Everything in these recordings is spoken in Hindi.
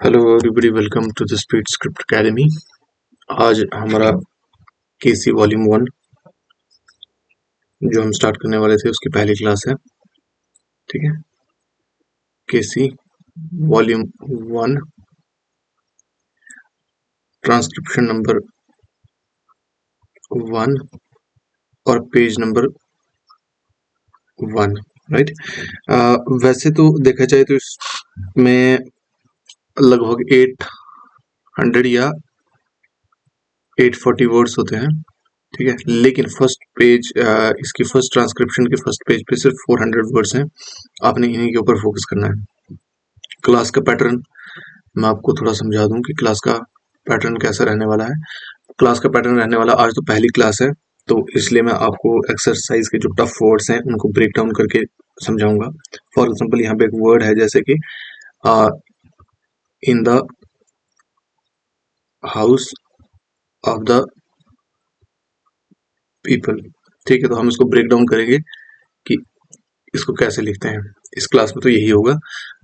Hello everybody, welcome to the speed script academy. आज हमारा केसी वॉल्यूम 1 जो हम स्टार्ट करने वाले थे उसकी पहली क्लास है। ठीक है, केसी वॉल्यूम 1 ट्रांसक्रिप्शन नंबर 1 और पेज नंबर 1। राइट, वैसे तो देखा जाए तो इसमें लगभग 800 या 840 वर्ड्स होते हैं। ठीक है, लेकिन फर्स्ट पेज इसकी फर्स्ट ट्रांसक्रिप्शन के फर्स्ट पेज पे सिर्फ 400 वर्ड्स हैं। आपने इन्हीं के ऊपर फोकस करना है। क्लास का पैटर्न मैं आपको थोड़ा समझा दूं कि क्लास का पैटर्न कैसा रहने वाला है। क्लास का पैटर्न रहने वाला, आज तो पहली क्लास है तो इसलिए मैं आपको एक्सरसाइज के जो टफ वर्ड्स हैं उनको ब्रेक डाउन करके समझाऊंगा। फॉर एग्जाम्पल, यहाँ पे एक वर्ड है जैसे कि इन the house of the people. ठीक है, तो हम इसको ब्रेक डाउन करेंगे कि इसको कैसे लिखते हैं। इस क्लास में तो यही होगा,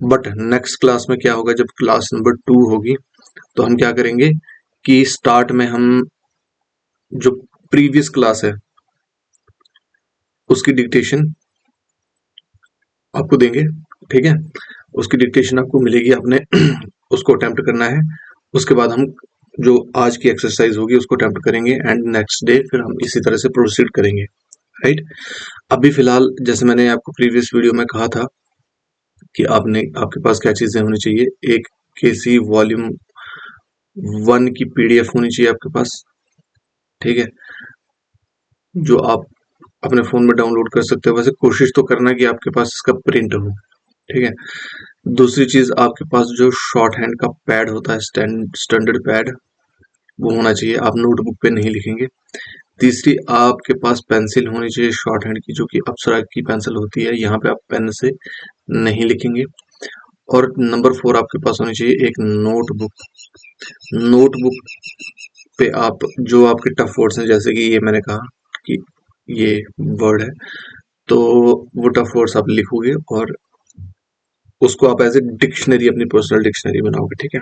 बट नेक्स्ट क्लास में क्या होगा, जब क्लास नंबर 2 होगी तो हम क्या करेंगे कि स्टार्ट में हम जो प्रीवियस क्लास है उसकी डिक्टेशन आपको देंगे। ठीक है, उसकी डिक्टेशन आपको मिलेगी, आपने उसको अटेम्प्ट करना है। उसके बाद हम जो आज की एक्सरसाइज होगी उसको अटेम्प्ट करेंगे एंड नेक्स्ट डे फिर हम इसी तरह से प्रोसीड करेंगे। राइट, अभी फिलहाल जैसे मैंने आपको प्रीवियस वीडियो में कहा था कि आपके पास क्या चीजें होनी चाहिए। एक केसी वॉल्यूम 1 की पीडीएफ होनी चाहिए आपके पास। ठीक है, जो आप अपने फोन में डाउनलोड कर सकते हो। वैसे कोशिश तो करना कि आपके पास इसका प्रिंट हो। ठीक है, दूसरी चीज, आपके पास जो शॉर्ट हैंड का पैड होता है, स्टैंडर्ड पैड, वो होना चाहिए। आप नोटबुक पे नहीं लिखेंगे। तीसरी, आपके पास पेंसिल होनी चाहिए शॉर्ट हैंड की, जो कि अप्सरा की पेंसिल होती है। यहाँ पे आप पेन से नहीं लिखेंगे। और नंबर 4, आपके पास होनी चाहिए एक नोटबुक। नोटबुक पे आप जो आपके टफ वर्ड्स हैं, जैसे कि ये मैंने कहा कि ये वर्ड है, तो वो टफ वर्ड्स आप लिखोगे और उसको आप एज ए डिक्शनरी, अपनी पर्सनल डिक्शनरी बनाओगे। ठीक है,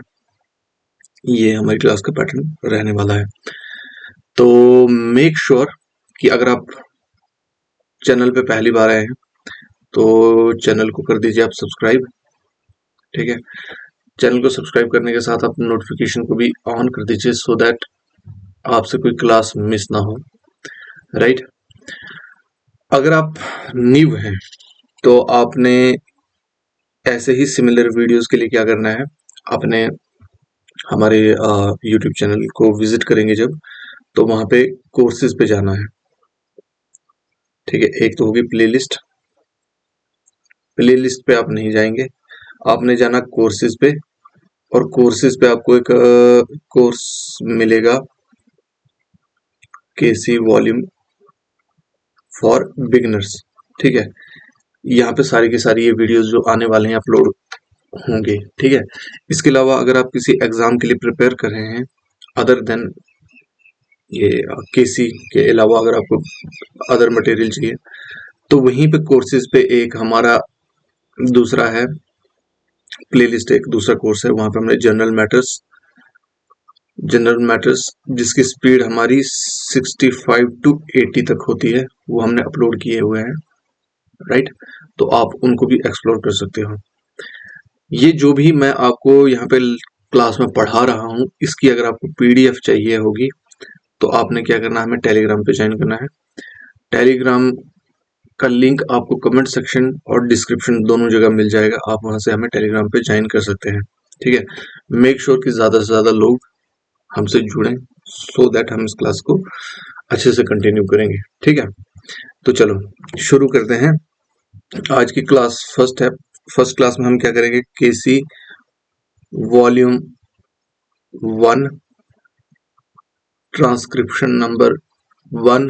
ये हमारी क्लास का पैटर्न रहने वाला है। तो मेक श्योर कि अगर आप चैनल पे पहली बार आए हैं तो चैनल को कर दीजिए आप सब्सक्राइब। ठीक है, चैनल को सब्सक्राइब करने के साथ आप नोटिफिकेशन को भी ऑन कर दीजिए सो दैट आपसे कोई क्लास मिस ना हो। राइट, अगर आप न्यू हैं तो आपने ऐसे ही सिमिलर वीडियोस के लिए क्या करना है, आपने हमारे यूट्यूब चैनल को विजिट करेंगे जब, तो वहां पे कोर्सेज पे जाना है। ठीक है, एक तो होगी प्लेलिस्ट। प्लेलिस्ट पे आप नहीं जाएंगे, आपने जाना कोर्सेज पे, और कोर्सेज पे आपको एक कोर्स मिलेगा, केसी वॉल्यूम फॉर बिगिनर्स। ठीक है, यहाँ पे सारी की सारी ये वीडियोस जो आने वाले हैं अपलोड होंगे। ठीक है, इसके अलावा अगर आप किसी एग्जाम के लिए प्रिपेयर कर रहे हैं अदर देन ये केसी के अलावा, अगर आपको अदर मटेरियल चाहिए तो वहीं पे कोर्सेज पे एक हमारा दूसरा है प्लेलिस्ट, एक दूसरा कोर्स है। वहां पे हमने जनरल मैटर्स जिसकी स्पीड हमारी 65 to 80 तक होती है, वो हमने अपलोड किए हुए हैं। राइट, तो आप उनको भी एक्सप्लोर कर सकते हो। ये जो भी मैं आपको यहाँ पे क्लास में पढ़ा रहा हूँ, इसकी अगर आपको पीडीएफ चाहिए होगी तो आपने क्या करना है, हमें टेलीग्राम पे ज्वाइन करना है। टेलीग्राम का लिंक आपको कमेंट सेक्शन और डिस्क्रिप्शन दोनों जगह मिल जाएगा। आप वहां से हमें टेलीग्राम पे ज्वाइन कर सकते हैं। ठीक है, मेक श्योर कि ज्यादा से ज्यादा लोग हमसे जुड़ें सो दैट हम इस क्लास को अच्छे से कंटिन्यू करेंगे। ठीक है, तो चलो शुरू करते हैं। आज की क्लास फर्स्ट है। फर्स्ट क्लास में हम क्या करेंगे, KC volume 1 transcription number 1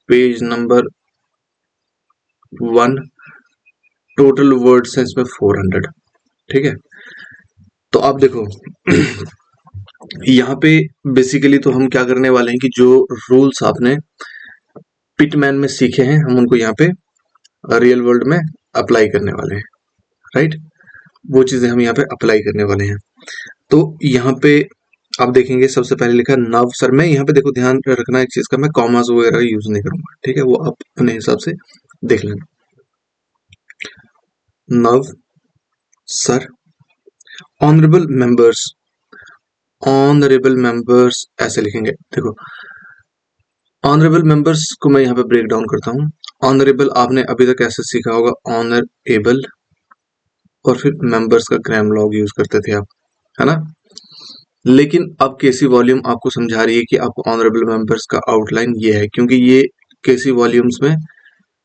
page number 1। Total words हैं इसमें 400। ठीक है, तो आप देखो यहाँ पे बेसिकली तो हम क्या करने वाले हैं कि जो रूल्स आपने पिटमैन में सीखे हैं हम उनको यहाँ पे रियल वर्ल्ड में अप्लाई करने वाले हैं। राइट, वो चीजें हम यहाँ पे अप्लाई करने वाले हैं। तो यहाँ पे आप देखेंगे सबसे पहले लिखा है नव। सर मैं यहाँ पे देखो ध्यान रखना एक चीज का, मैं कॉमास वगैरह यूज नहीं करूंगा, ठीक है, वो आप अपने हिसाब से देख लेना। नव sir, honourable members, honourable members ऐसे लिखेंगे। देखो ऑनरेबल मेंबर्स को मैं यहाँ पे ब्रेक डाउन करता हूँ। ऑनरेबल आपने अभी तक ऐसे सीखा होगा, ऑनरेबल, और फिर मेंबर्स का ग्राम लॉग यूज करते थे आप, है ना। लेकिन अब केसी वॉल्यूम आपको समझा रही है कि आपको ऑनरेबल मेंबर्स का आउटलाइन ये है, क्योंकि ये केसी वॉल्यूम्स में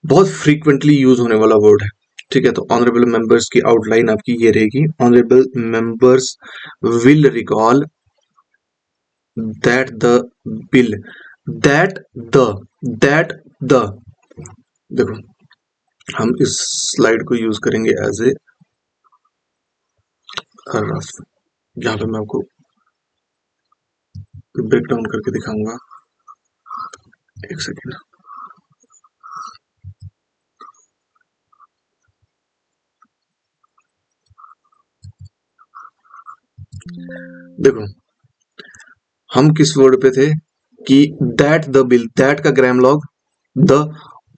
बहुत फ्रीक्वेंटली यूज होने वाला वर्ड है, ठीक है। तो ऑनरेबल मेंबर्स की आउटलाइन आपकी ये रहेगी। Honourable members will recall that the bill, that the देखो हम इस स्लाइड को यूज करेंगे एज ए रफ, जहां पे मैं आपको ब्रेक डाउन करके दिखाऊंगा। एक सेकेंड। देखो हम किस वर्ड पे थे कि दैट द बिल, दैट का ग्राम लॉग द,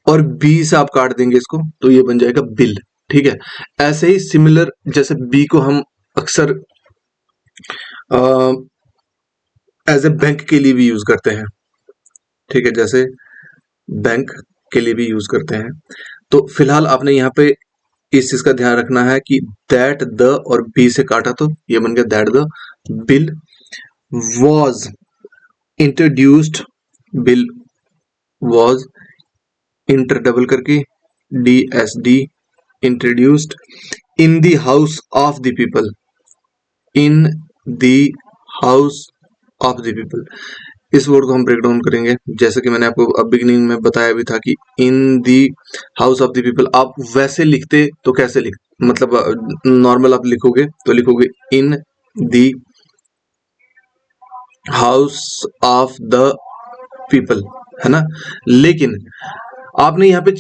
और बी से आप काट देंगे इसको तो ये बन जाएगा बिल, ठीक है। ऐसे ही सिमिलर, जैसे बी को हम अक्सर एज ए बैंक के लिए भी यूज करते हैं, ठीक है, जैसे बैंक के लिए भी यूज करते हैं। तो फिलहाल आपने यहाँ पे इस चीज का ध्यान रखना है कि दैट द और बी से काटा तो ये बन गया that the bill was introduced, bill was inter double करके D S D introduced in the house of the people, in the house of the people. इस वर्ड को हम ब्रेक डाउन करेंगे, जैसे कि मैंने आपको अब बिगिनिंग में बताया भी था कि in the house of the people आप वैसे लिखते तो कैसे लिख, मतलब नॉर्मल आप लिखोगे तो लिखोगे in the house of the people, है ना। लेकिन आपने यहाँ पे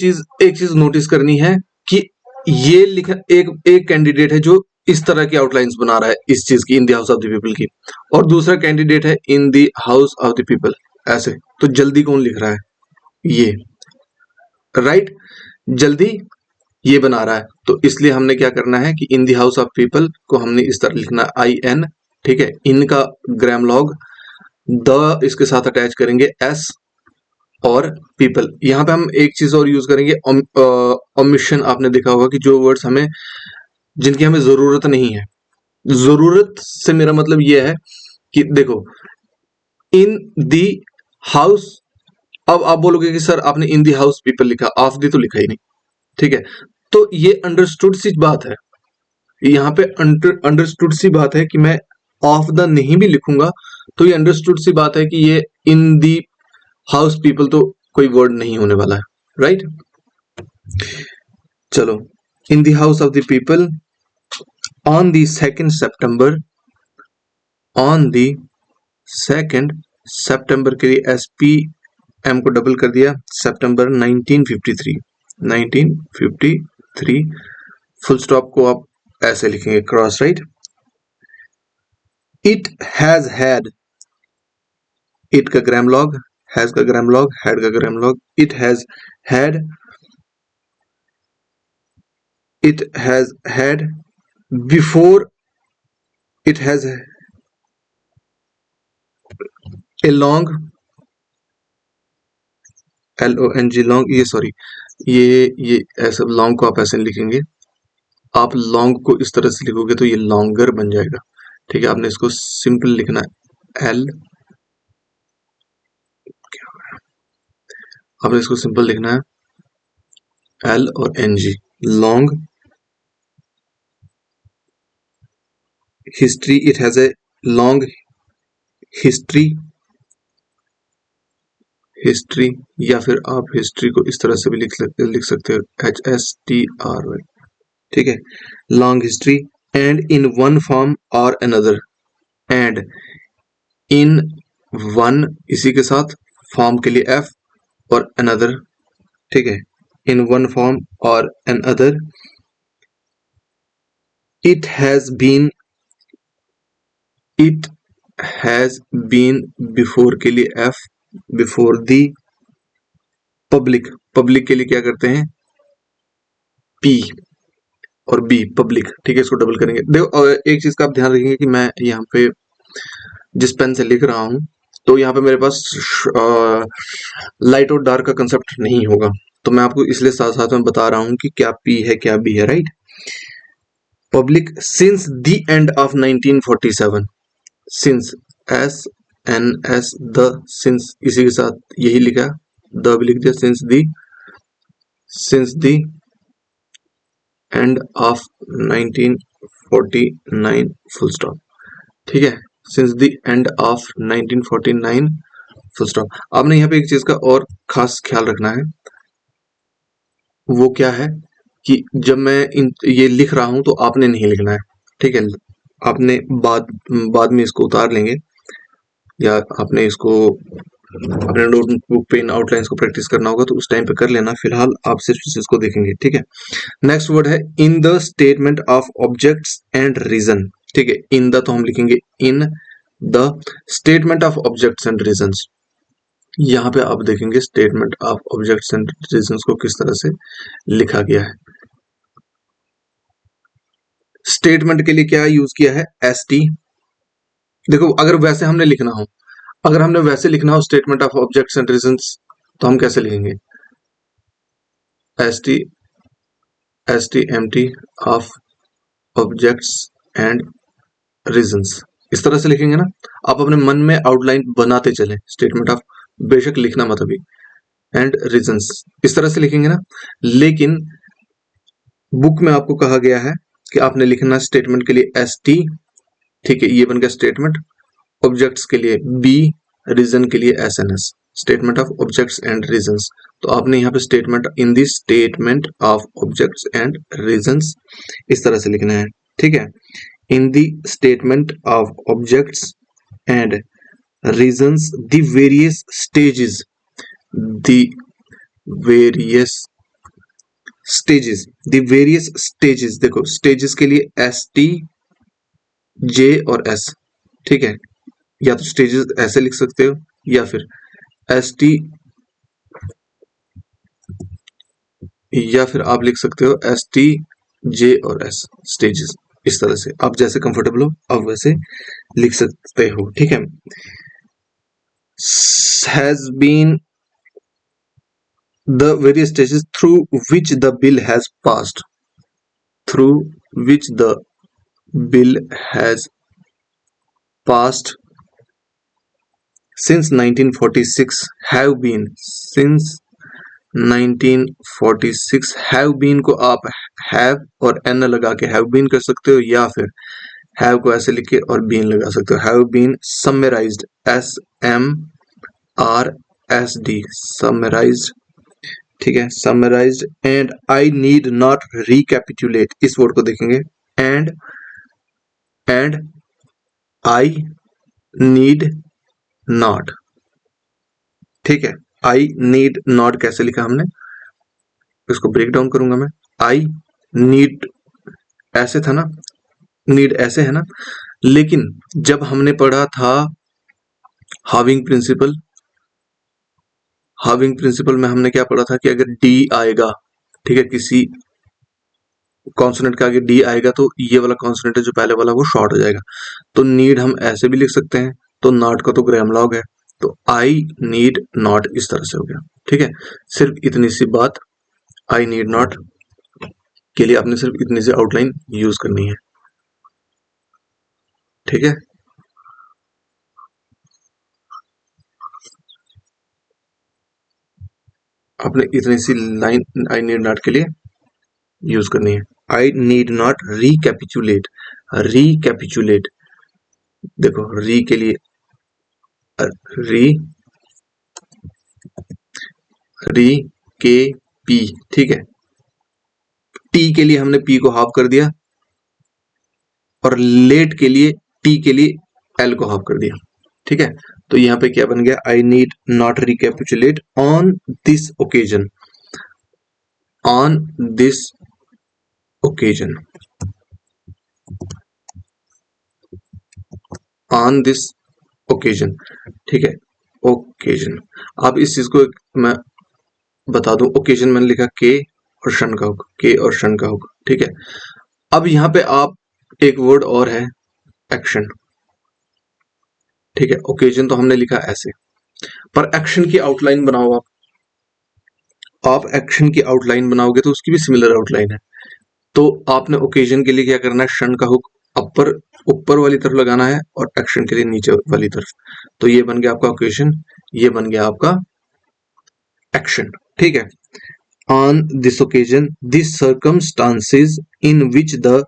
एक चीज नोटिस करनी है कि ये लिखा एक एक कैंडिडेट है जो इस तरह की आउटलाइंस बना रहा है इस चीज की, इन the house of the people की, और दूसरा कैंडिडेट है in the house of the people ऐसे। तो जल्दी कौन लिख रहा है, ये, राइट, जल्दी ये बना रहा है। तो इसलिए हमने क्या करना है कि इन द हाउस ऑफ पीपल को हमने इस तरह लिखना आई एन, ठीक है। इनका ग्राम लॉग द इसके साथ अटैच करेंगे एस, और पीपल। यहाँ पे हम एक चीज और यूज करेंगे, ओमिशन। आपने देखा होगा कि जो वर्ड्स हमें, जिनकी हमें जरूरत नहीं है, जरूरत से मेरा मतलब ये है कि देखो इन दी हाउस, अब आप बोलोगे कि सर आपने इन दी हाउस पीपल लिखा, ऑफ दी तो लिखा ही नहीं, ठीक है। तो ये अंडरस्टूड सी बात है, यहाँ पे अंडरस्टूड सी बात है कि मैं ऑफ द नहीं भी लिखूंगा तो ये अंडरस्टूड सी बात है कि ये इन दी हाउस पीपल तो कोई वर्ड नहीं होने वाला है, राइट। चलो, in the house of the people on the 2nd September, on the 2nd September के लिए एस पी एम को डबल कर दिया, सितंबर 1953, 1953। फुल स्टॉप को आप ऐसे लिखेंगे cross, right. It has had, it का ग्राम लॉग, हैज का ग्राम लॉग, हैड का grammalogue, it has had, it has had before, it has a long, L O N G long, ये सॉरी, ये ऐसे लॉन्ग को आप ऐसे लिखेंगे, आप लॉन्ग को इस तरह से लिखोगे तो ये लॉन्गर बन जाएगा, ठीक है। आपने इसको सिंपल लिखना है एल, आपने इसको सिंपल लिखना है L O N G, long history, it has a long history, history, या फिर आप हिस्ट्री को इस तरह से भी लिख सकते हो H S T R Y, ठीक है, long history. And in one form or another, and in one इसी के साथ, फॉर्म के लिए एफ और अनदर, ठीक है, in one form or another, it has been before के लिए F, before the public, public के लिए क्या करते हैं पी, और बी पब्लिक, ठीक है, इसको डबल करेंगे। देखो एक चीज का आप ध्यान रखेंगे कि मैं यहाँ पे जिस पेन से लिख रहा हूं तो यहाँ पे मेरे पास लाइट और डार्क का कंसेप्ट नहीं होगा, तो मैं आपको इसलिए साथ साथ में बता रहा हूं कि क्या पी है क्या बी है, right. Public since the end of 1947, since S N S the, since इसी के साथ यही लिखा, द भी लिख दिया, since the end of 1949 full stop, ठीक है, since the end of 1949 full stop. आपने यहाँ पे एक चीज का और खास ख्याल रखना है, वो क्या है कि जब मैं ये लिख रहा हूं तो आपने नहीं लिखना है, ठीक है, आपने बाद में इसको उतार लेंगे, या आपने इसको अपने नोटबुक पे इन आउटलाइंस को प्रैक्टिस करना होगा तो उस टाइम पे कर लेना, फिलहाल आप सिर्फ इस चीज को देखेंगे, ठीक है। नेक्स्ट वर्ड है in the statement of objects and reason, ठीक है, इन द तो हम लिखेंगे in the statement of objects and reasons. यहाँ पे आप देखेंगे statement of objects and reasons को किस तरह से लिखा गया है। स्टेटमेंट के लिए क्या यूज किया है एस टी। देखो अगर वैसे हमने लिखना हो, अगर हमने वैसे लिखना हो statement of objects and reasons, तो हम कैसे लिखेंगे S T M T of objects and reasons, इस तरह से लिखेंगे ना। आप अपने मन में आउटलाइन बनाते चले, स्टेटमेंट ऑफ, बेशक लिखना मत अभी, एंड रीजंस, इस तरह से लिखेंगे ना। लेकिन बुक में आपको कहा गया है कि आपने लिखना स्टेटमेंट के लिए एस टी, ठीक है, ये बन गया स्टेटमेंट, ऑब्जेक्ट्स के लिए बी, रीजन के लिए S N S, statement of objects and reasons. तो आपने यहाँ पे statement in the statement of objects and reasons इस तरह से लिखना है, ठीक है, in the statement of objects and reasons the various stages, the various stages, the various stages, देखो स्टेजेस के लिए एस टी जे और एस, ठीक है, या तो स्टेजेस ऐसे लिख सकते हो या फिर एस टी, या फिर आप लिख सकते हो एस टी जे और एस स्टेजेस, इस तरह से आप जैसे कंफर्टेबल हो आप वैसे लिख सकते हो, ठीक है। Has been the various stages through which the bill has passed, through which the bill has passed since 1946 have been, since 1946 have been को आप have और n लगा के have been कर सकते हो, या फिर have को ऐसे लिख के और been लगा सकते हो, have been summarized, s m r s d, summarized, ठीक है, summarised, and I need not recapitulate, इस वर्ड को देखेंगे, एंड आई नीड नॉट, ठीक है, आई नीड नॉट कैसे लिखा हमने, इसको ब्रेक डाउन करूंगा मैं, आई नीड ऐसे था ना, नीड ऐसे है ना, लेकिन जब हमने पढ़ा था हाविंग प्रिंसिपल, हाविंग प्रिंसिपल में हमने क्या पढ़ा था कि अगर डी आएगा, ठीक है, किसी कॉन्सोनेंट के आगे डी आएगा तो ये वाला कॉन्सोनेंट है जो पहले वाला वो शॉर्ट हो जाएगा, तो नीड हम ऐसे भी लिख सकते हैं, तो नॉट का तो ग्राम लॉग है, तो आई नीड नॉट इस तरह से हो गया, ठीक है। सिर्फ इतनी सी बात, आई नीड नॉट के लिए आपने सिर्फ इतनी सी आउटलाइन यूज करनी है, ठीक है। आपने इतनी सी लाइन आई नीड नॉट के लिए यूज करनी है, I need not recapitulate, recapitulate, देखो री के लिए री, री के पी, ठीक है, टी के लिए हमने पी को हाफ कर दिया, और लेट के लिए टी के लिए एल को हाफ कर दिया, ठीक है। तो यहां पे क्या बन गया, I need not recapitulate on this occasion, on this occasion, on this occasion, ठीक है, ओकेजन। अब इस चीज को मैं बता दूं, ओकेजन मैंने लिखा के और शन का हुक, के और शन का हुक, ठीक है। अब यहाँ पे आप एक वर्ड और है एक्शन, ठीक है। ओकेजन तो हमने लिखा ऐसे, पर एक्शन की आउटलाइन बनाओ आप एक्शन की आउटलाइन बनाओगे तो उसकी भी सिमिलर आउटलाइन है। तो आपने ओकेजन के लिए क्या करना है, शन का हुक अपर ऊपर वाली तरफ लगाना है और एक्शन के लिए नीचे वाली तरफ। तो ये बन गया आपका ओकेजन, ये बन गया आपका एक्शन, ठीक है। On this occasion this circumstances in which the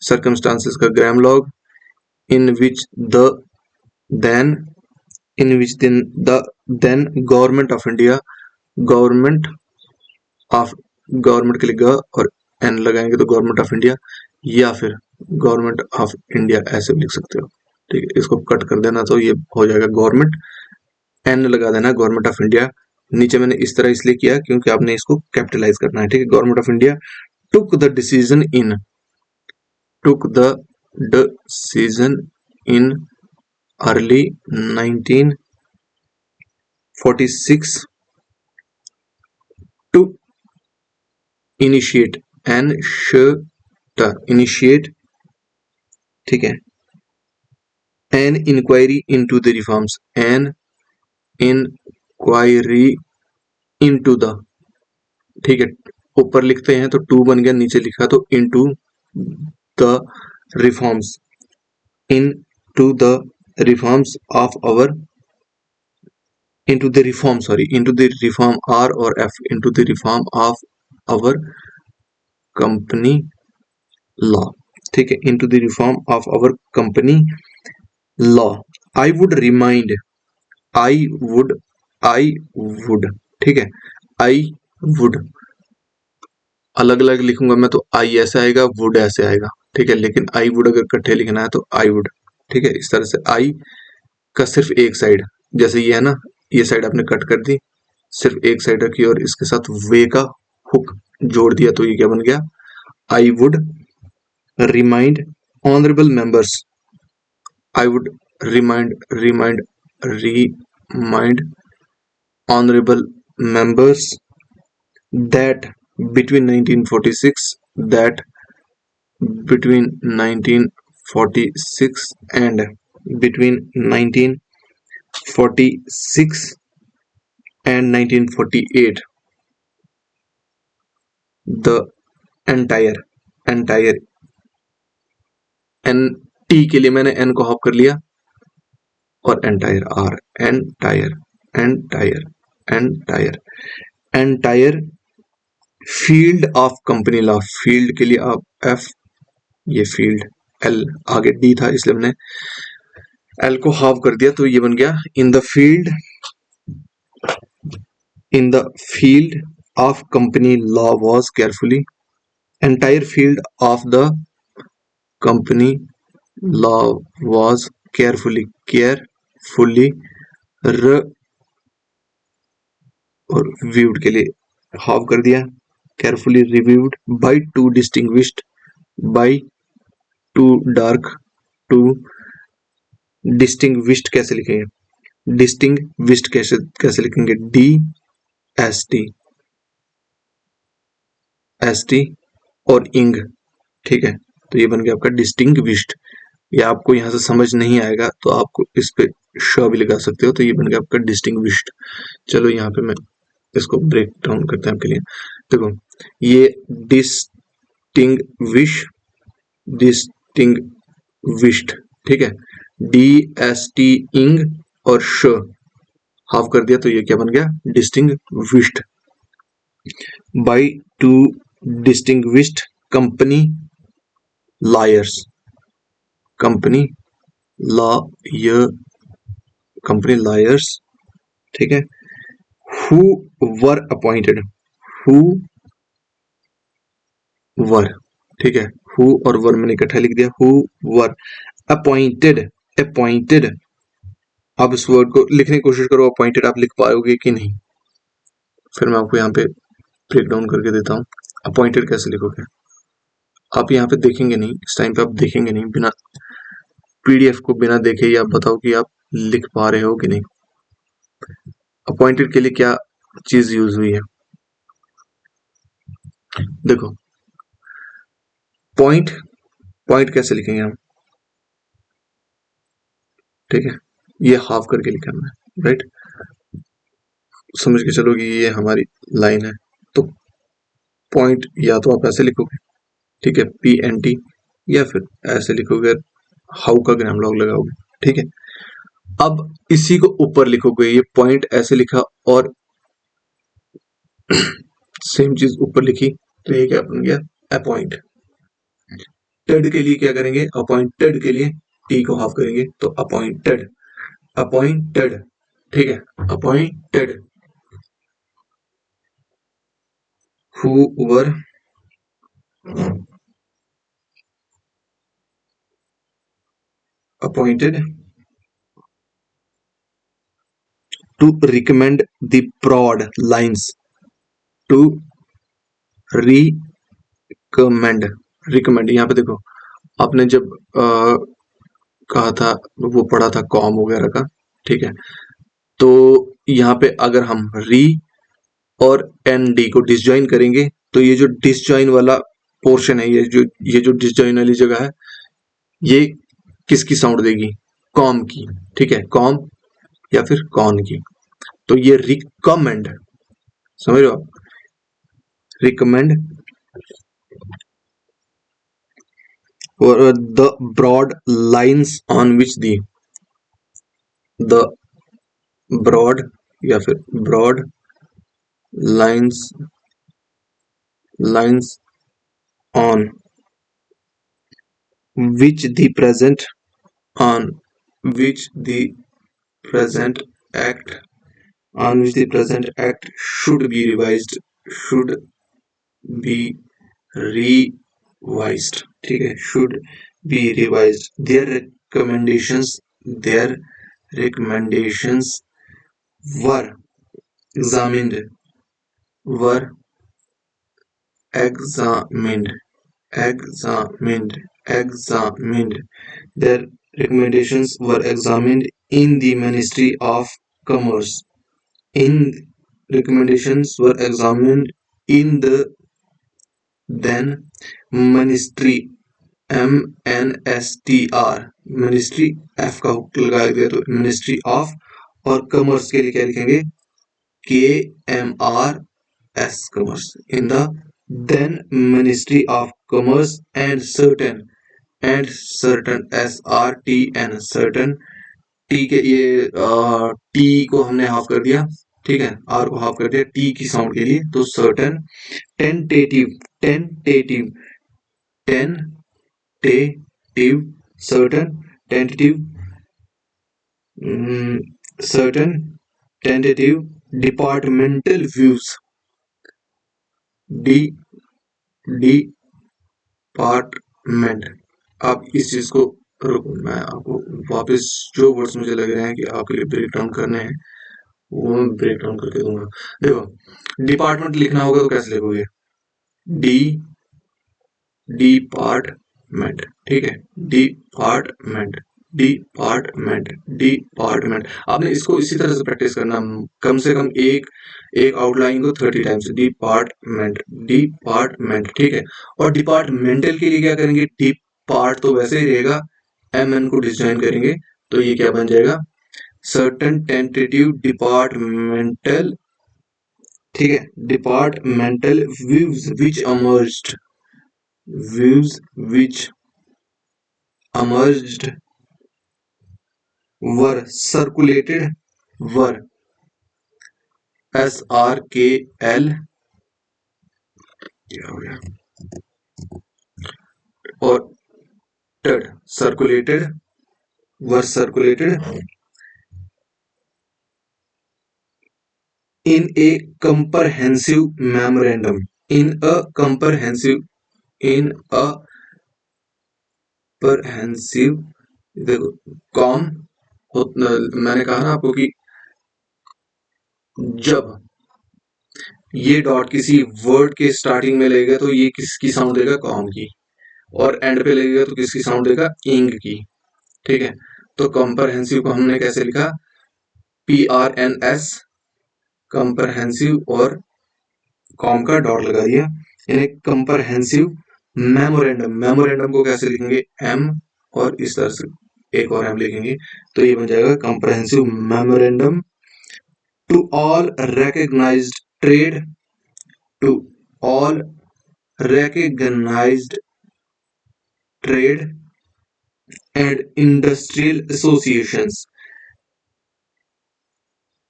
circumstances का grammalogue, in which then in which then government of India, government of, government के लिए ग और एन लगाएंगे तो गवर्नमेंट ऑफ इंडिया, या फिर गवर्नमेंट ऑफ इंडिया ऐसे भी लिख सकते हो, ठीक है। इसको कट कर देना तो ये हो जाएगा गवर्नमेंट, एन लगा देना गवर्नमेंट ऑफ इंडिया। नीचे मैंने इस तरह इसलिए किया क्योंकि आपने इसको कैपिटलाइज करना है, ठीक है। Government of India took the decision in, took the decision in early 1946 to initiate an initiate, ठीक है, an inquiry into the reforms, an inquiry into the, ठीक है। ऊपर लिखते हैं तो टू बन गया, नीचे लिखा तो into the reforms, into the reforms of our, into the reform, sorry, into the reform R or F, into the reform of our company law, ठीक है, into the reform of our company law। I would remind, I would, I would, ठीक है, I would अलग अलग लिखूंगा मैं तो I ऐसे आएगा, would ऐसे आएगा, ठीक है। लेकिन I would अगर इकट्ठे लिखना है तो I would, ठीक है। इस तरह से I का सिर्फ एक साइड, जैसे ये है ना, ये साइड आपने कट कर दी, सिर्फ एक साइड रखी और इसके साथ वे का हुक जोड़ दिया, तो ये क्या बन गया, I would remind honourable members, I would remind honourable members that between 1946, that between 1946 and between 1946 and 1948 the entire N, T के लिए मैंने एन को हॉप कर लिया और entire R, entire field of company law, field के लिए आप एफ, ये फील्ड एल, आगे डी था इसलिए मैंने एल को हाफ कर दिया, तो ये बन गया in the field of company law was carefully, entire field of the company law was carefully reviewed के लिए हाफ कर दिया, carefully reviewed by two distinguished, by two dark, two distinguished कैसे लिखेंगे, distinguished कैसे लिखेंगे, डी एस टी और इंग, ठीक है। तो ये बन गया आपका डिस्टिंग्विश्ड। या आपको यहाँ से समझ नहीं आएगा तो आपको इस पे श भी लगा सकते हो, तो ये बन गया आपका डिस्टिंग्विश्ड। चलो यहाँ पे मैं इसको ब्रेक डाउन करते हैं आपके लिए। देखो ये डिस्टिंग्विश्ड, ठीक है, डी एस टी इंग और श हाफ कर दिया, तो ये क्या बन गया, distinguished by two distinguished company lawyers, ठीक है, who were appointed, ठीक है, who और were मैंने इकट्ठा लिख दिया, who were appointed, अब इस वर्ड को लिखने की कोशिश करो, अपॉइंटेड आप लिख पाओगे कि नहीं, फिर मैं आपको यहाँ पे ब्रेक डाउन करके देता हूँ। अपॉइंटेड कैसे लिखोगे, आप यहाँ पे देखेंगे नहीं, इस टाइम पे आप देखेंगे नहीं, बिना पीडीएफ को बिना देखे ही आप बताओ कि आप लिख पा रहे हो कि नहीं। अपॉइंटेड के लिए क्या चीज यूज हुई है, देखो पॉइंट, पॉइंट कैसे लिखेंगे हम, ठीक है, ये हाफ करके लिखना है, राइट, समझ के चलो कि ये हमारी लाइन है, तो पॉइंट या तो आप ऐसे लिखोगे, ठीक है, PNT, या फिर ऐसे लिखोगे, हाउ का ग्राम लॉग लगाओगे, ठीक है। अब इसी को ऊपर लिखोगे, ये पॉइंट ऐसे लिखा और सेम चीज ऊपर लिखी, तो ये क्या बन गया, अपॉइंट। टेड के लिए क्या करेंगे, अपॉइंटेड के लिए टी को हाफ करेंगे, तो अपॉइंटेड, अपॉइंटेड, ठीक है, appointed, who were appointed to recommend the broad lines, to recommend, recommend, यहाँ पे देखो आपने जब कहा था, वो पढ़ा था कॉम वगैरह का, ठीक है, तो यहाँ पे अगर हम री और एन डी को डिसजॉइन करेंगे, तो ये जो डिसजॉइन वाला पोर्शन है, ये जो डिसजॉइन वाली जगह है, ये किसकी साउंड देगी, कॉम की, ठीक है, कॉम या फिर कॉन की, तो ये रिकमेंड, समझ रहे हो आप, रिकमेंड, और the broad lines on which the broad या फिर broad lines, lines on which the present, on which the present act, on which the present act should be revised, should be revised, ठीक है, should be revised, their recommendations, their recommendations were examined, were examined, examined, examined, their recommendations were examined in the Ministry of Commerce, in recommendations were examined in the then ministry, MNSTR, ministry F का लगाया गया, तो मिनिस्ट्री ऑफ, और कॉमर्स के लिए क्या लिखेंगे, KMRS, commerce, in the then ministry of commerce and certain, SRTN, certain, T के ये टी को हमने हाफ कर दिया, ठीक है, आर को हाफ कर दिया टी की साउंड के लिए, तो certain, tentative, tentative, tentative, certain, tentative, certain, tentative departmental views, D department, आप इस चीज को रुको, मैं आपको वापस जो वर्ड्स मुझे लग रहे हैं कि आपके लिए ब्रेक डाउन करने हैं, वो मैं ब्रेक डाउन करके दूंगा। देखो डिपार्टमेंट लिखना होगा तो कैसे लिखोगे, डी डिपार्टमेंट, ठीक है, डिपार्टमेंट, डिपार्टमेंट, डिपार्टमेंट, आपने इसको इसी तरह से प्रैक्टिस करना, कम से कम एक एक आउटलाइन को 30 टाइम्स, डिपार्टमेंट, डिपार्टमेंट, ठीक है। और डिपार्टमेंटल के लिए क्या करेंगे, डिपार्ट तो वैसे ही रहेगा, MN को डिसजॉइन करेंगे, तो ये क्या बन जाएगा, सर्टन टेंटेटिव डिपार्टमेंटल, ठीक है, departmental views which emerged, views which emerged were circulated, were SRKL, क्या हो गया, और Ted, circulated, were circulated in a comprehensive memorandum, in a comprehensive, in a comprehensive, देखो कॉम, मैंने कहा ना आपको कि जब ये डॉट किसी वर्ड के स्टार्टिंग में लगेगा तो ये किसकी साउंड देगा, कॉम की, और एंड पे लगेगा तो किसकी साउंड देगा, इंग की। ठीक है, तो कॉम्प्रहेंसिव को हमने कैसे लिखा, PRNS, कॉम्प्रहेंसिव, और कॉम का डॉट लगा दिया, यानी कॉम्प्रहेंसिव मेमोरेंडम। मेमोरेंडम को कैसे लिखेंगे, M, और इस तरह से एक और M लिखेंगे, तो ये बन जाएगा comprehensive memorandum to all recognized trade, to all recognized trade and industrial associations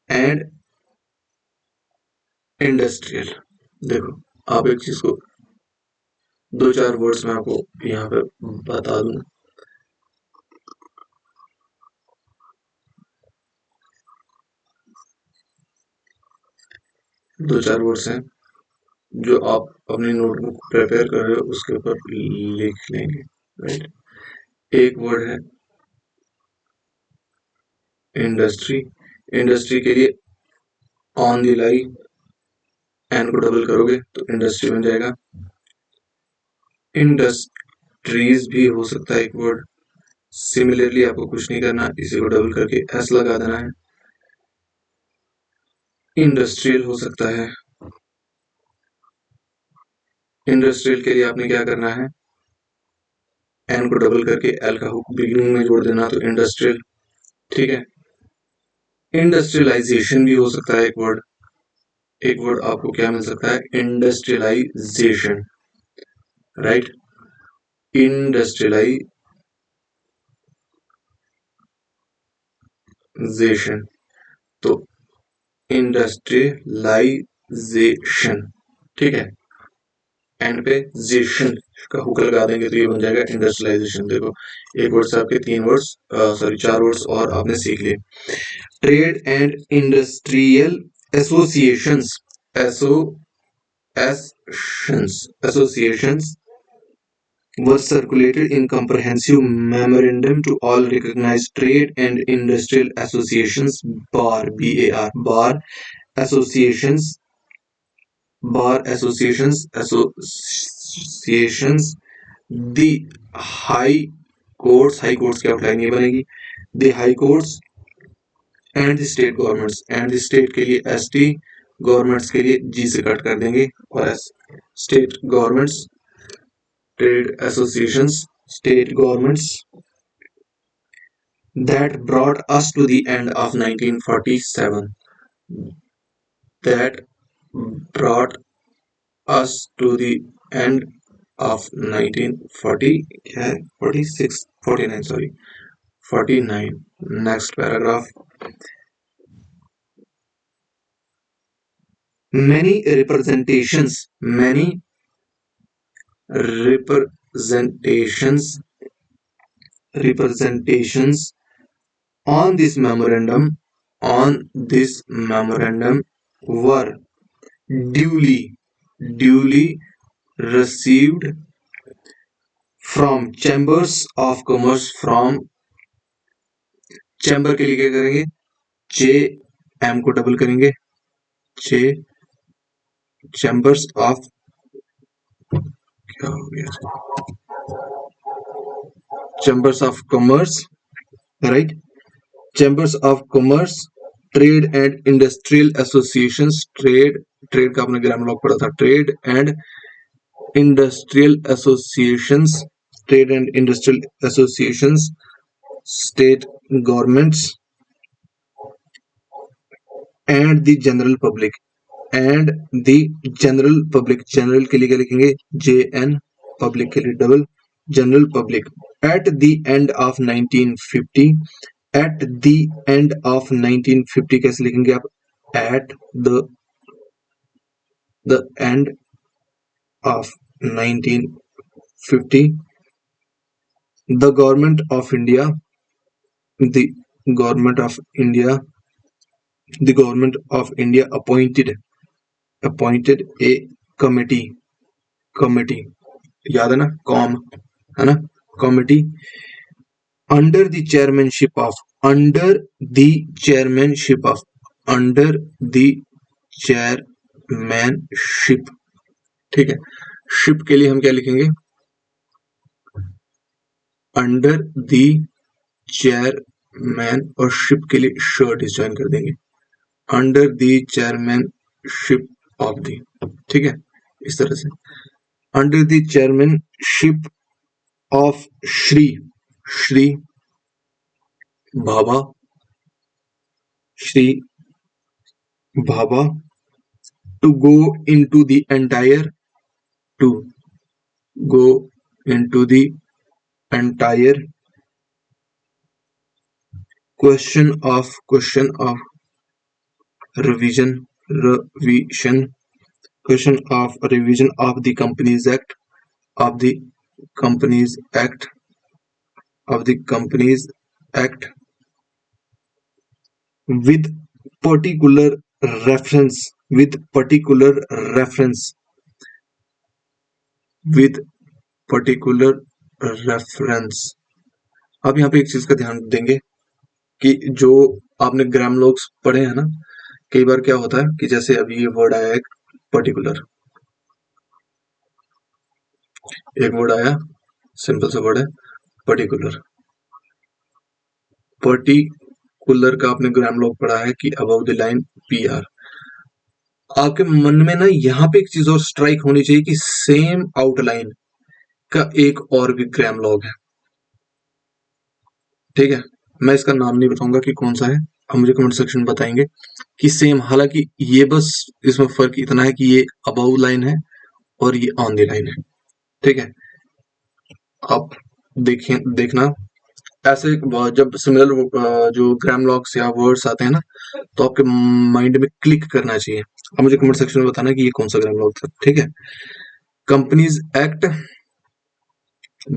and industrial। देखो, आप एक चीज को दो चार वर्ड्स में आपको यहाँ पे बता दूं। दो चार वर्ड्स हैं जो आप अपनी नोटबुक प्रिपेयर कर रहे हो उसके ऊपर लिख लेंगे, राइट। एक वर्ड है इंडस्ट्री। इंडस्ट्री के लिए ऑन द लाई एन को डबल करोगे तो इंडस्ट्री बन जाएगा। इंडस्ट्रीज भी हो सकता है एक वर्ड। सिमिलरली आपको कुछ नहीं करना, इसी को डबल करके एस लगा देना है। इंडस्ट्रियल हो सकता है। इंडस्ट्रियल के लिए आपने क्या करना है, एन को डबल करके एल का हुक बिगिनिंग में जोड़ देना, तो इंडस्ट्रियल। ठीक है, इंडस्ट्रियलाइजेशन भी हो सकता है एक वर्ड। एक वर्ड आपको क्या मिल सकता है, इंडस्ट्रियलाइजेशन, राइट। इंडस्ट्रियलाइजेशन, तो इंडस्ट्रियलाइजेशन, ठीक है, एंड पे जेशन का हुक लगा देंगे तो ये बन जाएगा इंडस्ट्रियलाइजेशन। देखो, एक वर्ड से आपके तीन वर्ड्स, सॉरी चार वर्ड्स और आपने सीख लिए। Trade and industrial associations, associations were circulated in comprehensive memorandum to all recognized trade and industrial associations, bar, BAR, bar associations, associations, the high courts, high courts क्या अप्लाई नहीं बनेगी, the high courts and the state governments, and the state के लिए ST, गवर्नमेंट्स के लिए G से कट कर देंगे, और state governments, trade associations, state governments, that brought us to the end of 1947, that brought us to the end of 1940, 46, 49, sorry, 49. Next paragraph. Many representations on this memorandum were duly received from chambers of commerce, from chamber के लिए क्या करेंगे, जे एम को डबल करेंगे, जे चैम्बर्स ऑफ, क्या हो गया, chambers of commerce, right, chambers of commerce, trade and industrial associations, trade का आपने ग्रामर लॉ पढ़ा था, trade and industrial associations, trade and industrial associations, state governments and the general public, and the general public, general के लिए क्या लिखेंगे, जे एन, पब्लिक के लिए double, general public. At the end of 1950, at the end of 1950 कैसे लिखेंगे आप, at the end of 1950, the government of India, the government of India, the government of India appointed a committee, याद है ना, कॉम है ना, committee, under the chairmanship of, ठीक है। शिप के लिए हम क्या लिखेंगे, अंडर दी चेयरमैन, और शिप के लिए शर्ट इस ज्वाइन कर देंगे, under the chairmanship of the, ठीक है, इस तरह से under the chairmanship of Shri Shri Bhabha, Shri Bhabha, to go into the entire, to go into the entire question of revision question of revision of the companies act of the companies act of the companies act with particular with particular reference with particular reference। अब यहाँ पे एक चीज का ध्यान देंगे कि जो आपने ग्राम लॉग्स पढ़े हैं ना, कई बार क्या होता है कि जैसे अभी ये वर्ड आया एक पर्टिकुलर, एक वर्ड आया, सिंपल सा वर्ड है पर्टिकुलर, पर्टिकुलर का आपने ग्राम लॉग पढ़ा है कि above the line P R. आपके मन में ना यहाँ पे एक चीज और स्ट्राइक होनी चाहिए कि सेम आउटलाइन का एक और भी ग्राम लॉग है, ठीक है, मैं इसका नाम नहीं बताऊंगा कि कौन सा है, हम मुझे कमेंट सेक्शन में बताएंगे कि सेम, हालांकि ये बस इसमें फर्क इतना है कि ये अबव लाइन है और ये ऑन द लाइन है, ठीक है। आप देखना ऐसे जब सिमिलर जो ग्राम लॉग्स या वर्ड्स आते हैं ना, तो आपके माइंड में क्लिक करना चाहिए। अब मुझे कमेंट सेक्शन में बताना कि ये कौन सा ग्राम लॉग था, ठीक है। Companies act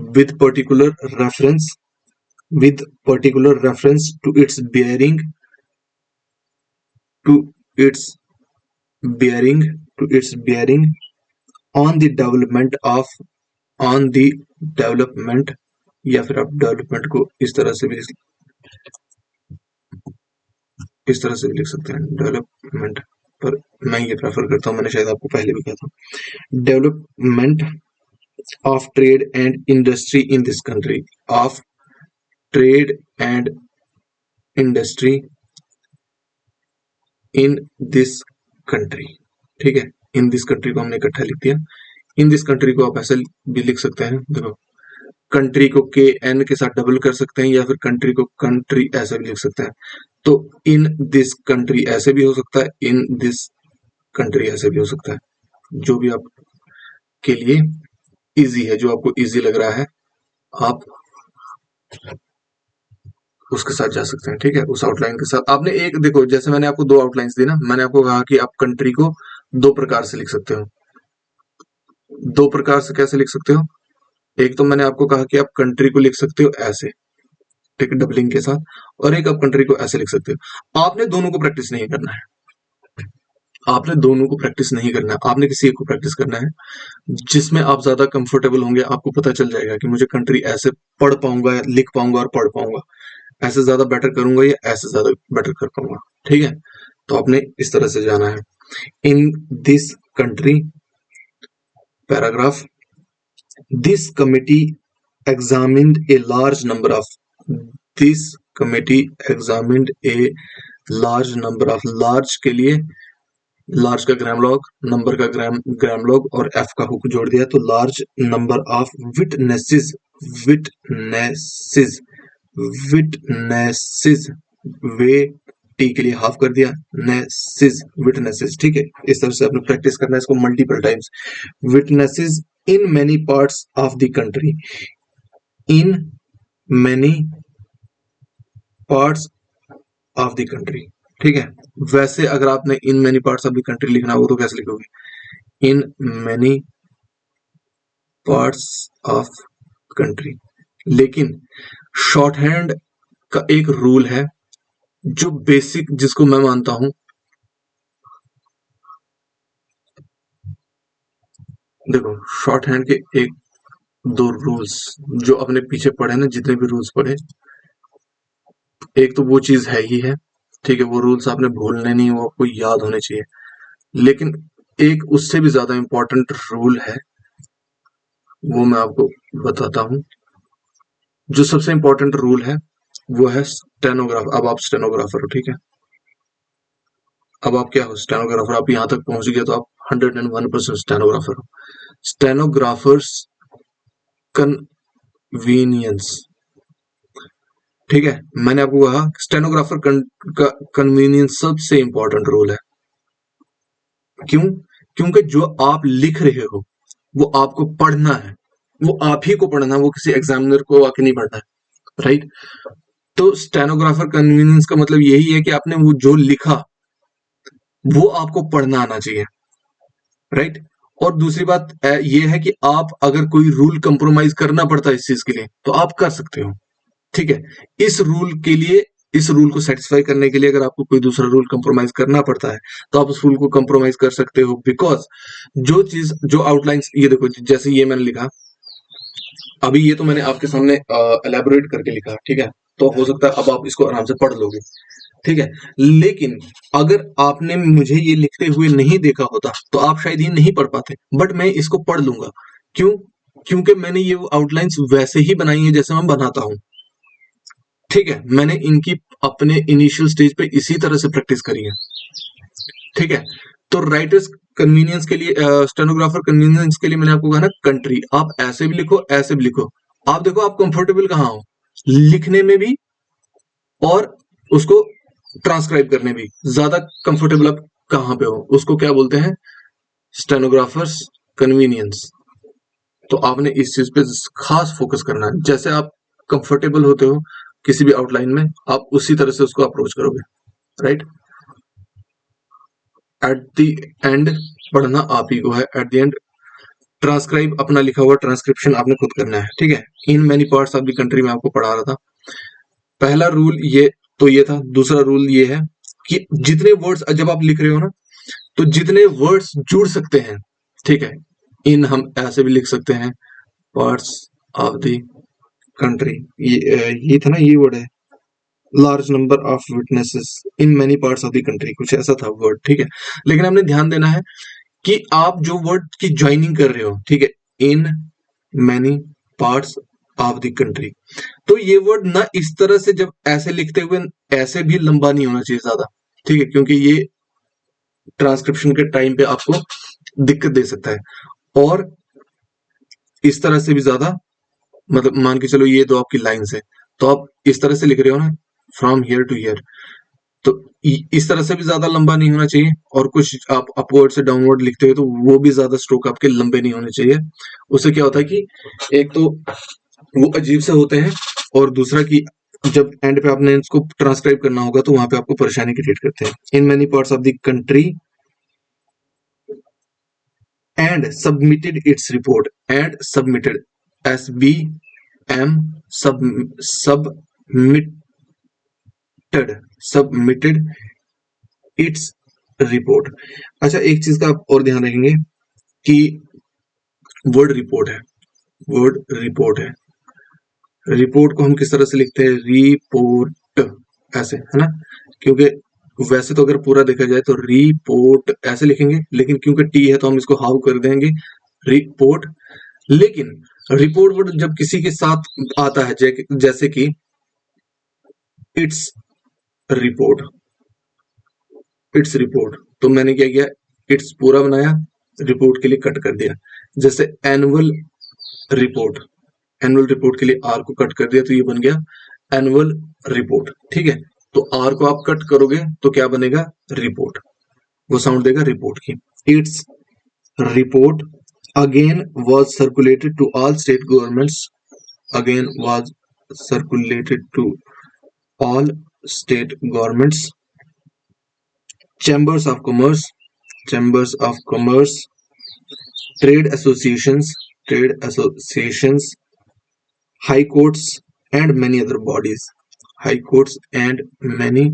with particular reference to its bearing on the development, या फिर आप डेवलपमेंट को इस तरह से भी लिख सकते हैं डेवलपमेंट, पर मैं ये प्रेफर करता हूँ, मैंने शायद आपको पहले भी कहा था, development of trade and industry in this country, of trade and industry in this country, ठीक है। इन दिस कंट्री को हमने इकट्ठा लिख दिया, इन दिस कंट्री को आप ऐसे भी लिख सकते हैं, देखो कंट्री को के एन के साथ डबल कर सकते हैं, या फिर कंट्री को कंट्री ऐसे भी लिख सकते हैं। तो इन दिस कंट्री ऐसे भी हो सकता है, इन दिस कंट्री ऐसे भी हो सकता है, जो भी आप के लिए इजी है, जो आपको इजी लग रहा है, आप उसके साथ जा सकते हैं, ठीक है। उस आउटलाइन के साथ आपने एक देखो, जैसे मैंने आपको दो आउटलाइंस दी ना, मैंने आपको कहा कि आप कंट्री को दो प्रकार से लिख सकते हो, दो प्रकार से कैसे लिख सकते हो, एक तो मैंने आपको कहा कि आप कंट्री को लिख सकते हो ऐसे, ठीक है, डबलिंग के साथ, और एक आप कंट्री को ऐसे लिख सकते हो। आपने दोनों को प्रैक्टिस नहीं करना है, आपने दोनों को प्रैक्टिस नहीं करना है, आपने किसी एक को प्रैक्टिस करना है, जिसमें आप ज्यादा कंफर्टेबल होंगे। आपको पता चल जाएगा कि मुझे कंट्री ऐसे पढ़ पाऊंगा, लिख पाऊंगा और पढ़ पाऊंगा, ऐसे ज्यादा बेटर करूंगा या ऐसे ज्यादा बेटर कर पाऊंगा, ठीक है। तो आपने इस तरह से जाना है। In this country, paragraph, this committee examined a large number of this committee examined a large number of, large के लिए लार्ज का ग्राम लॉग, नंबर का ग्राम लॉग और एफ का हुक जोड़ दिया, तो large number of witnesses, witnesses way T के लिए हाफ कर दिया, नेसेस विटनेसेस, ठीक है। इस तरह से आपने प्रैक्टिस करना है इसको multiple times. Witnesses in many parts of the country, in many parts of the country, ठीक है। वैसे अगर आपने in many parts of the country लिखना हो तो कैसे लिखोगे, in many parts of country. लेकिन शॉर्ट हैंड का एक रूल है जो बेसिक, जिसको मैं मानता हूं, देखो शॉर्ट हैंड के एक दो रूल्स जो अपने पीछे पढ़े ना, जितने भी रूल्स पढ़े, एक तो वो चीज है ही है, ठीक है, वो रूल्स आपने भूलने नहीं, वो आपको याद होने चाहिए। लेकिन एक उससे भी ज्यादा इंपॉर्टेंट रूल है, वो मैं आपको बताता हूं। जो सबसे इंपॉर्टेंट रूल है वो है स्टेनोग्राफ। अब आप स्टेनोग्राफर हो, ठीक है। अब आप क्या हो, स्टेनोग्राफर। आप यहां तक पहुंच गए तो आप 101% स्टेनोग्राफर हो। स्टेनोग्राफर्स कन्वीनियंस, ठीक है। मैंने आपको कहा स्टेनोग्राफर का कन्वीनियंस सबसे इंपॉर्टेंट रोल है। क्यों? क्योंकि जो आप लिख रहे हो वो आपको पढ़ना है, वो आप ही को पढ़ना है, वो किसी एग्जामिनर को आके नहीं पढ़ना है, राइट। तो स्टेनोग्राफर कन्वीनियंस का मतलब यही है कि आपने वो जो लिखा वो आपको पढ़ना आना चाहिए, राइट। और दूसरी बात ये है कि आप अगर कोई रूल कंप्रोमाइज करना पड़ता है इस चीज के लिए तो आप कर सकते हो, ठीक है। इस रूल के लिए, इस रूल को सेटिस्फाई करने के लिए अगर आपको कोई दूसरा रूल कंप्रोमाइज करना पड़ता है तो आप उस रूल को कंप्रोमाइज कर सकते हो, बिकॉज जो चीज, जो आउटलाइंस, ये देखो जैसे ये मैंने लिखा, अभी ये तो मैंने आपके सामने एलेबोरेट करके लिखा, ठीक है। तो हो सकता है अब आप इसको आराम से पढ़ लोगे, ठीक है। लेकिन अगर आपने मुझे ये लिखते हुए नहीं देखा होता तो आप शायद ये नहीं पढ़ पाते, बट मैं इसको पढ़ लूंगा। क्यों? क्योंकि मैंने ये आउटलाइंस वैसे ही बनाई है जैसे मैं बनाता हूं, ठीक है। मैंने इनकी अपने इनिशियल स्टेज पे इसी तरह से प्रैक्टिस करी है, ठीक है। तो राइटर्स कन्वीनियंस के लिए, स्टेनोग्राफर कन्वीनियंस के लिए मैंने आपको कहा ना कंट्री, आप ऐसे भी लिखो ऐसे भी लिखो। आप देखो आप कंफर्टेबल कहाँ हो, लिखने में भी और उसको ट्रांसक्राइब करने भी ज्यादा कंफर्टेबल आप कहाँ पे हो, उसको क्या बोलते हैं, स्टेनोग्राफर्स कन्वीनियंस। तो आपने इस चीज पे खास फोकस करना है। जैसे आप कंफर्टेबल होते हो किसी भी आउटलाइन में, आप उसी तरह से उसको अप्रोच करोगे, राइट। एट द एंड पढ़ना आप ही को है, एट द एंड ट्रांसक्राइब अपना लिखा हुआ ट्रांसक्रिप्शन आपने खुद करना है, ठीक है। In many parts of the country में आपको पढ़ा रहा था। पहला रूल ये तो ये था। दूसरा रूल ये है कि जितने वर्ड्स जब आप लिख रहे हो ना, तो जितने वर्ड्स जुड़ सकते हैं, ठीक है। इन हम ऐसे भी लिख सकते हैं, पार्ट्स ऑफ द कंट्री, ये था ना, ये वर्ड है, large number of witnesses in many parts of the country, कुछ ऐसा था वर्ड, ठीक है। लेकिन हमने ध्यान देना है कि आप जो वर्ड की ज्वाइनिंग कर रहे हो, ठीक है, in many parts of the country, तो ये वर्ड ना इस तरह से जब ऐसे लिखते हुए ऐसे भी लंबा नहीं होना चाहिए ज्यादा, ठीक है, क्योंकि ये ट्रांसक्रिप्शन के टाइम पे आपको दिक्कत दे सकता है। और इस तरह से भी ज्यादा, मतलब मान के चलो ये दो आपकी लाइन्स है, तो आप इस तरह से लिख रहे हो ना, फ्रॉम हियर टू हियर, तो इस तरह से भी ज्यादा लंबा नहीं होना चाहिए। और कुछ आप अपवर्ड से डाउनवर्ड लिखते हो तो वो भी ज्यादा स्ट्रोक आपके लंबे नहीं होने चाहिए। उससे क्या होता है कि एक तो वो अजीब से होते हैं, और दूसरा कि जब एंड पे आपने इसको ट्रांसक्राइब करना होगा तो वहां पे आपको परेशानी क्रिएट करते हैं। In many parts of the country and submitted its report, and submitted, SBM, submitted, submitted its report. अच्छा, एक चीज का आप और ध्यान रखेंगे कि वर्ड रिपोर्ट है, वर्ड रिपोर्ट है। रिपोर्ट को हम किस तरह से लिखते हैं, रिपोर्ट, ऐसे, है ना। क्योंकि वैसे तो अगर पूरा देखा जाए तो रिपोर्ट ऐसे लिखेंगे, लेकिन क्योंकि टी है तो हम इसको हाउ कर देंगे, रिपोर्ट। लेकिन रिपोर्ट वर्ड जब किसी के साथ आता है, जैसे कि इट्स रिपोर्ट, इट्स रिपोर्ट, तो मैंने क्या किया, इट्स पूरा बनाया, रिपोर्ट के लिए कट कर दिया। जैसे एनुअल रिपोर्ट, एनुअल रिपोर्ट के लिए आर को कट कर दिया तो ये बन गया एनुअल रिपोर्ट, ठीक है। तो आर को आप कट करोगे तो क्या बनेगा, रिपोर्ट, वो साउंड देगा रिपोर्ट की। Its report again was circulated to all state governments, again was circulated to all state governments, chambers of commerce, chambers of commerce, trade associations, trade associations, high courts and many other bodies, high courts and many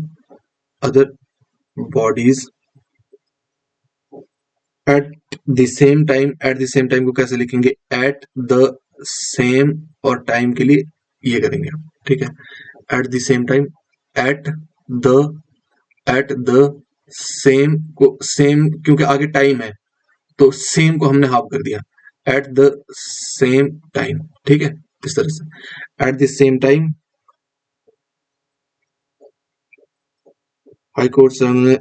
other bodies। at the same time, at the same time को कैसे लिखेंगे, at the same, और टाइम के लिए ये करेंगे, ठीक है। at the same time, at the, at the same को, same क्योंकि आगे टाइम है तो सेम को हमने हाफ कर दिया, at the same time, ठीक है। इस तरह से। At the same time high court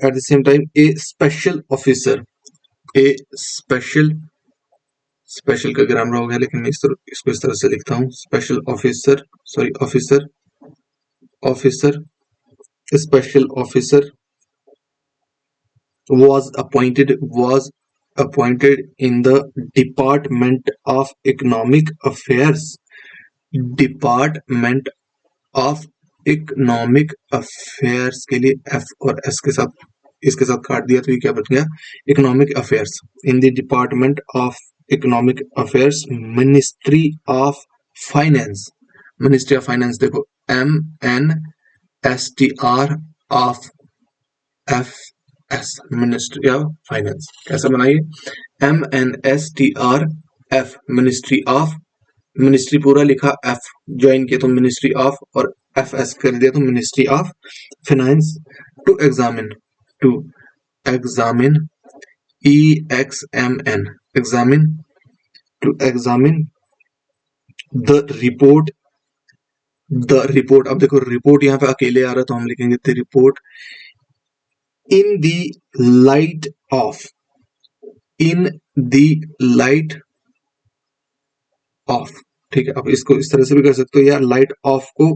at the same time A special officer, A special, special का ग्रामर हो गया लेकिन मैं इसको इस तरह से लिखता हूँ, special officer, sorry officer, officer, special officer was appointed in the Department of Economic Affairs, department of economic affairs के लिए एफ और एस के साथ, इसके साथ काट दिया तो ये क्या बच गया, economic affairs, in the department of economic affairs, ministry of finance, ministry of finance देखो MNSTR of F S, ministry of finance, कैसे बनाइए, MNSTR मिनिस्ट्री ऑफ, मिनिस्ट्री पूरा लिखा, एफ ज्वाइन किया तो मिनिस्ट्री ऑफ, और एफ एस कर दिया तो ministry of finance, to examine, to examine, EXMN examine, to examine the report, the report, अब देखो रिपोर्ट यहाँ पे अकेले आ रहा है तो हम लिखेंगे the report in the light of, in the light of, ठीक है। अब इसको इस तरह से भी कर सकते हो, या लाइट ऑफ को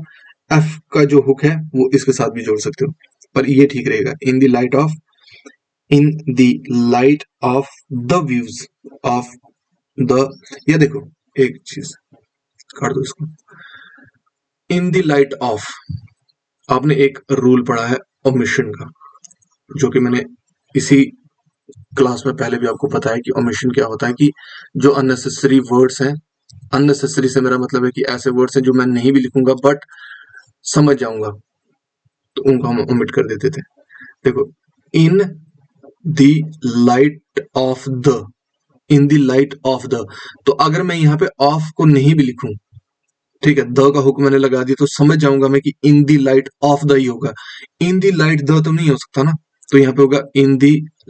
एफ का जो हुक है वो इसके साथ भी जोड़ सकते हो, पर ये ठीक रहेगा, in the light of, in the light of the views of the, या देखो एक चीज काट दो इसको, इन द लाइट ऑफ, आपने एक रूल पढ़ा है ओमिशन का, जो कि मैंने इसी क्लास में पहले भी आपको बताया कि ओमिशन क्या होता है, कि जो अननेसेसरी वर्ड्स हैं, अननेसेसरी से मेरा मतलब है कि ऐसे वर्ड्स हैं जो मैं नहीं भी लिखूंगा बट समझ जाऊंगा तो उनको हम ओमिट कर देते थे। देखो in the light of the, in the light of the, तो अगर मैं यहाँ पे ऑफ को नहीं भी लिखूं, ठीक है, द का हुक मैंने लगा दिया तो समझ जाऊंगा मैं कि in the light of the he होगा, इन द लाइट द तो नहीं हो सकता ना, तो यहाँ पे होगा in the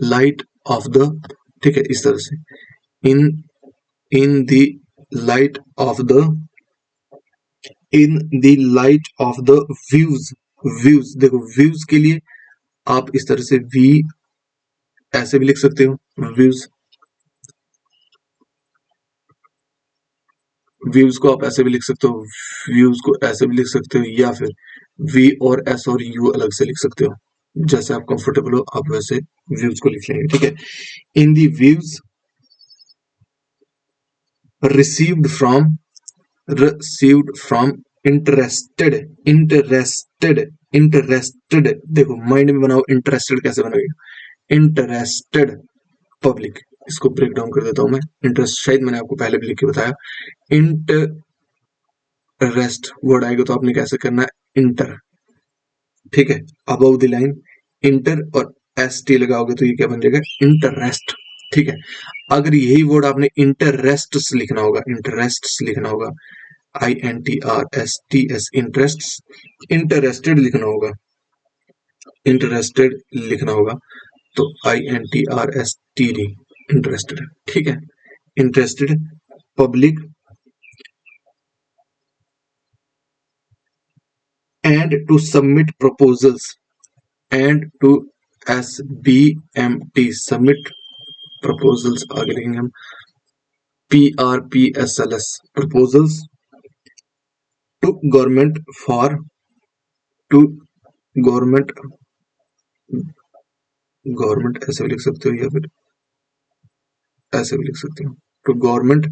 light of the, ठीक है, इस तरह से, in the light of the, in the light of the views, views देखो व्यूज के लिए आप इस तरह से वी ऐसे भी लिख सकते हो, व्यूज, व्यूज को आप ऐसे भी लिख सकते हो, व्यूज को ऐसे भी लिख सकते हो, या फिर वी और एस और यू अलग से लिख सकते हो, जैसे आप कंफर्टेबल हो आप वैसे व्यूज को लिख लेंगे, ठीक है। In the views received from, received from interested, interested, interested, देखो माइंड में बनाओ इंटरेस्टेड कैसे बनाएगा, इंटरेस्टेड पब्लिक, इसको ब्रेक डाउन कर देता हूं मैं, इंटरेस्ट शायद मैंने आपको पहले भी लिख के बताया, इंटरेस्ट वर्ड आएगा तो आपने कैसे करना है, इंटर, ठीक है, अबव द लाइन इंटर और एस टी लगाओगे तो ये क्या बन जाएगा, इंटरेस्ट, ठीक है। अगर यही वर्ड आपने इंटरेस्ट लिखना होगा, इंटरेस्ट लिखना होगा, INTRSTS इंटरेस्ट, इंटरेस्टेड लिखना होगा, इंटरेस्टेड लिखना होगा तो INTRSTD इंटरेस्टेड, ठीक है, interested public and to submit proposals, and to SBMT submit proposals, आगे लिखेंगे हम PRPSLS proposals to government for, to government, government ऐसे भी लिख सकते हो या फिर ऐसे भी लिख सकते हो, टू गवर्नमेंट,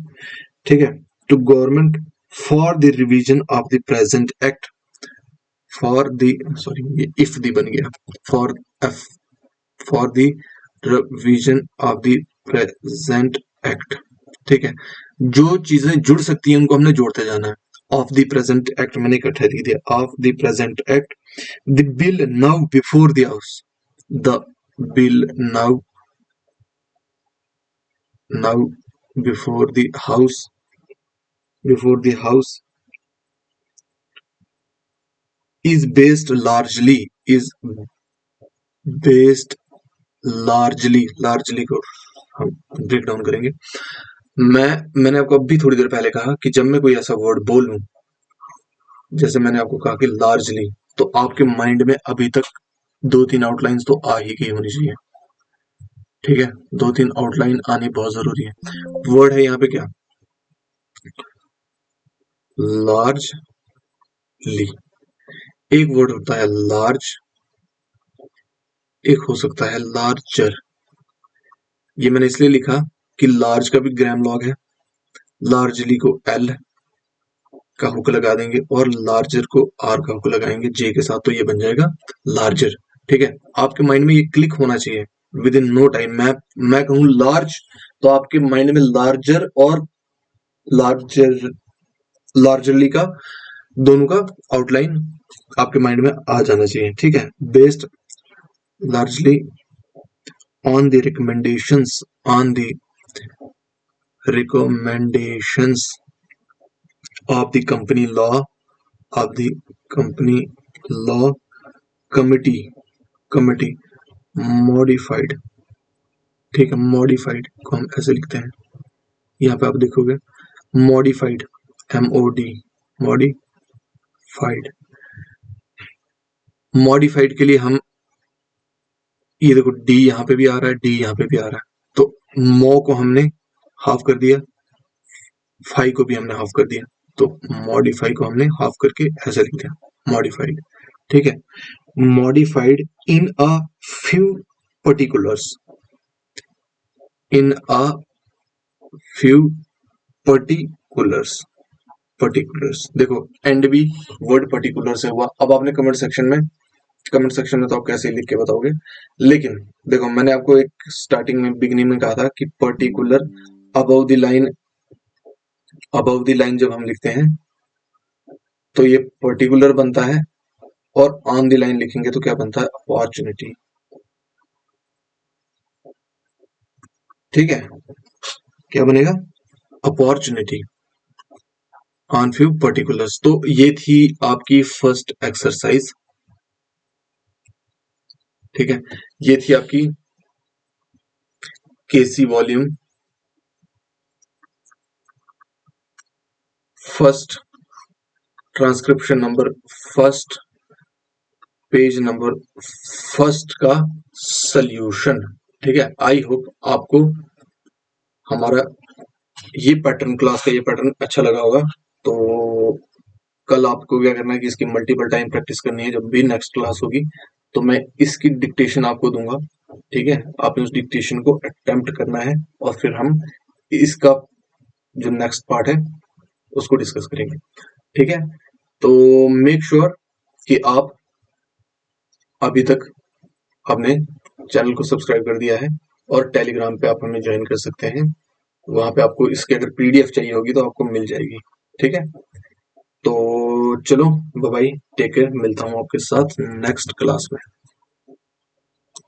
ठीक है, to government for the revision of the present act, for the, sorry ये इफ दी बन गया, for F, for the revision of the present act, ठीक है, जो चीजें जुड़ सकती हैं उनको हमने जोड़ते जाना है, ऑफ द प्रेजेंट एक्ट मैंने इकट्ठा लिख दिया, of the present act, the bill now before the house, the bill now, now before the house, before the house is based largely, is based largely, largely को हम ब्रेक डाउन करेंगे, मैंने आपको अभी थोड़ी देर पहले कहा कि जब मैं कोई ऐसा वर्ड बोलूं, जैसे मैंने आपको कहा कि लार्जली, तो आपके माइंड में अभी तक 2-3 आउटलाइंस तो आ ही गई होनी चाहिए। ठीक है, 2-3 आउटलाइन आनी बहुत जरूरी है। वर्ड है यहाँ पे क्या, लार्जली। एक वर्ड होता है लार्ज, एक हो सकता है लार्जर। ये मैंने इसलिए लिखा कि लार्ज का भी ग्राम लॉग है, लार्जली को एल का हुक लगा देंगे और लार्जर को आर का हुक लगाएंगे जे के साथ, तो ये बन जाएगा लार्जर। ठीक है, आपके माइंड में ये क्लिक होना चाहिए विद इन नो टाइम। मैं कहूँ लार्ज, तो आपके माइंड में लार्जर और लार्जर, लार्जरली का, दोनों का आउटलाइन आपके माइंड में आ जाना चाहिए। ठीक है, based largely on the recommendations of the company law committee modified। ठीक है, मॉडिफाइड को हम ऐसे लिखते हैं, यहाँ पे आप देखोगे मॉडिफाइड, MOD, मॉडिफाइड। मॉडिफाइड के लिए हम, ये देखो डी यहाँ पे भी आ रहा है, डी यहाँ पे भी आ रहा है, तो मो को हमने हाफ कर दिया, फाई को भी हमने हाफ कर दिया, तो मॉडिफाई को हमने हाफ करके ऐसे लिख दिया मॉडिफाइड। ठीक है, modified in a few particulars, in a few particulars, particulars देखो एंड भी वर्ड पर्टिकुलर से हुआ। अब आपने कमेंट सेक्शन में तो आप कैसे लिख के बताओगे, लेकिन देखो मैंने आपको एक स्टार्टिंग में बिगनिंग में कहा था कि particular above the line, above the line जब हम लिखते हैं तो ये पर्टिकुलर बनता है, और ऑन द लाइन लिखेंगे तो क्या बनता है, अपॉर्चुनिटी। ठीक है, क्या बनेगा, अपॉर्चुनिटी ऑन फ्यू पर्टिकुलर्स। तो ये थी आपकी फर्स्ट एक्सरसाइज। ठीक है, ये थी आपकी KC volume first, transcription number first, page number first का सल्यूशन। ठीक है, आई होप आपको हमारा ये पैटर्न, क्लास का ये पैटर्न अच्छा लगा होगा। तो कल आपको क्या करना है कि इसकी मल्टीपल टाइम प्रैक्टिस करनी है। जब भी नेक्स्ट क्लास होगी तो मैं इसकी डिक्टेशन आपको दूंगा। ठीक है, आपने उस डिक्टेशन को अटेम्प्ट करना है और फिर हम इसका जो नेक्स्ट पार्ट है उसको डिस्कस करेंगे। ठीक है, तो मेक श्योर कि आप अभी तक आपने चैनल को सब्सक्राइब कर दिया है, और टेलीग्राम पे आप हमें ज्वाइन कर सकते हैं। वहां पे आपको इसकी अगर PDF चाहिए होगी तो आपको मिल जाएगी। ठीक है, तो चलो बाय बाय, टेक केयर, मिलता हूँ आपके साथ नेक्स्ट क्लास में।